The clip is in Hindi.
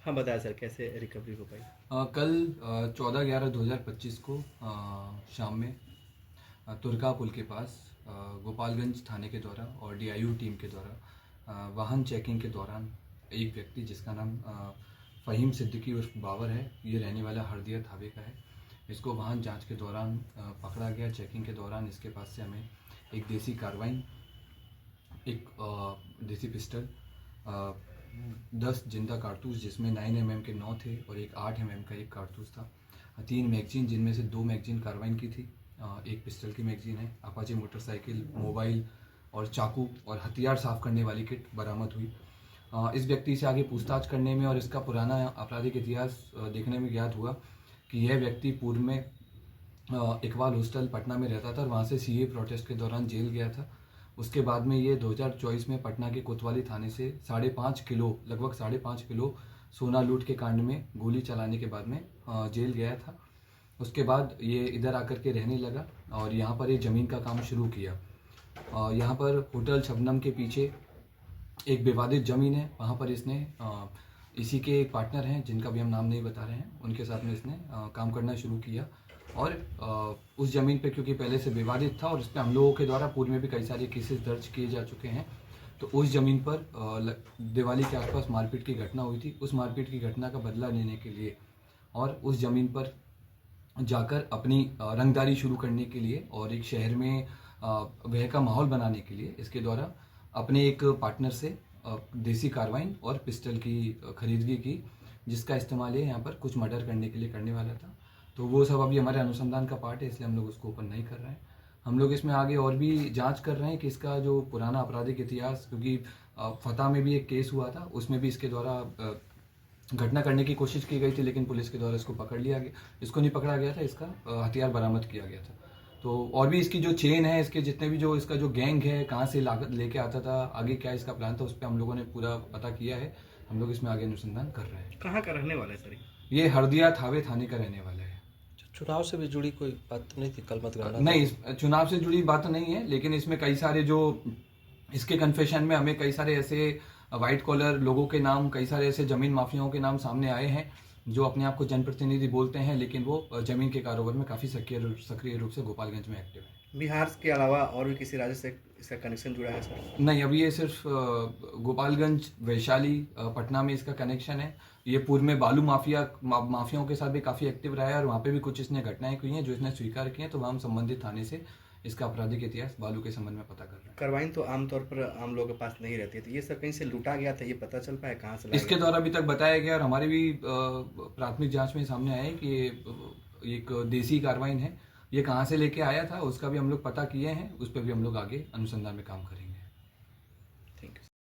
हाँ, बताया सर कैसे रिकवरी हो पाई? कल 14/11/2025 को शाम में तुर्का पुल के पास गोपालगंज थाने के द्वारा और डीआईयू टीम के द्वारा वाहन चेकिंग के दौरान एक व्यक्ति जिसका नाम फ़हीम सिद्दीकी उर्फ बाबर है, ये रहने वाला हरदिया थावे का है। इसको वाहन जांच के दौरान पकड़ा गया। चेकिंग के दौरान इसके पास से हमें एक देसी कार्बाइन, एक देसी पिस्टल, 10 जिंदा कारतूस जिसमें 9 mm के 9 थे और एक 8 mm का एक कारतूस था, 3 मैगजीन जिनमें से 2 मैगजीन कार्बाइन की थी, एक पिस्टल की मैगजीन है, अपाचे मोटरसाइकिल, मोबाइल और चाकू और हथियार साफ करने वाली किट बरामद हुई। इस व्यक्ति से आगे पूछताछ करने में और इसका पुराना आपराधिक इतिहास देखने में ज्ञात हुआ कि यह व्यक्ति पूर्व में इकबाल हॉस्टल पटना में रहता था और वहाँ से सीए प्रोटेस्ट के दौरान जेल गया था। उसके बाद में ये 2024 में पटना के कोतवाली थाने से 5.5 किलो, लगभग 5.5 किलो सोना लूट के कांड में गोली चलाने के बाद में जेल गया था। उसके बाद ये इधर आकर के रहने लगा और यहाँ पर ये ज़मीन का काम शुरू किया। यहाँ पर होटल शबनम के पीछे एक विवादित ज़मीन है, वहाँ पर इसने इसी के एक पार्टनर हैं जिनका भी हम नाम नहीं बता रहे हैं, उनके साथ में इसने काम करना शुरू किया। और उस ज़मीन पे क्योंकि पहले से विवादित था और उस पर हम लोगों के द्वारा पूर्व में भी कई सारे केसेस दर्ज किए जा चुके हैं, तो उस ज़मीन पर दिवाली के आसपास मारपीट की घटना हुई थी। उस मारपीट की घटना का बदला लेने के लिए और उस ज़मीन पर जाकर अपनी रंगदारी शुरू करने के लिए और एक शहर में वह का माहौल बनाने के लिए इसके द्वारा अपने एक पार्टनर से देसी कार्बाइन और पिस्टल की खरीदगी की, जिसका इस्तेमाल ये यहाँ पर कुछ मर्डर करने के लिए करने वाला था। तो वो सब अभी हमारे अनुसंधान का पार्ट है, इसलिए हम लोग उसको ओपन नहीं कर रहे हैं। हम लोग इसमें आगे और भी जांच कर रहे हैं कि इसका जो पुराना आपराधिक इतिहास, क्योंकि फतह में भी एक केस हुआ था, उसमें भी इसके द्वारा घटना करने की कोशिश की गई थी, लेकिन पुलिस के द्वारा इसको पकड़ लिया गया। इसको नहीं पकड़ा गया था, इसका हथियार बरामद किया गया था। तो और भी इसकी जो चेन है, इसके जितने भी जो इसका जो गैंग है, कहाँ से लागत लेके आता था, आगे क्या इसका प्लान था, उस पर हम लोगों ने पूरा पता किया है। हम लोग इसमें आगे अनुसंधान कर रहे हैं। कहाँ का रहने वाला है सर? ये हरदिया थावे थाने का रहने वाला है। चुनाव से भी जुड़ी कोई बात नहीं थी? कल मतगणना नहीं, चुनाव से जुड़ी बात नहीं है, लेकिन इसमें कई सारे जो इसके कन्फेशन में हमें कई सारे ऐसे वाइट कॉलर लोगों के नाम, कई सारे ऐसे जमीन माफियाओं के नाम सामने आए हैं जो अपने आप को जनप्रतिनिधि बोलते हैं, लेकिन वो जमीन के कारोबार में काफ़ी सक्रिय रूप से गोपालगंज में एक्टिव है। बिहार के अलावा और भी किसी राज्य से इसका कनेक्शन जुड़ा है सर? नहीं, अभी ये सिर्फ गोपालगंज, वैशाली, पटना में इसका कनेक्शन है। ये पूर्व में बालू माफियाओं के साथ भी काफ़ी एक्टिव रहा है और वहाँ पे भी कुछ इसने घटनाएं हुई हैं जो इसने स्वीकार की हैं, तो वह हम संबंधित थाने से इसका आपराधिक इतिहास बालू के संबंध में पता कर रहे हैं। कार्बाइन तो आमतौर पर आम लोगों के पास नहीं रहती है, तो ये सब कहीं से लूटा गया था, ये पता चल पाया कहाँ से लाया इसके गया? द्वारा अभी तक बताया गया और हमारे भी प्राथमिक जांच में सामने आया है कि ये एक देसी कार्बाइन है। ये कहाँ से लेके आया था उसका भी हम लोग पता किए हैं, उस पर भी हम लोग आगे अनुसंधान में काम करेंगे। Thank you.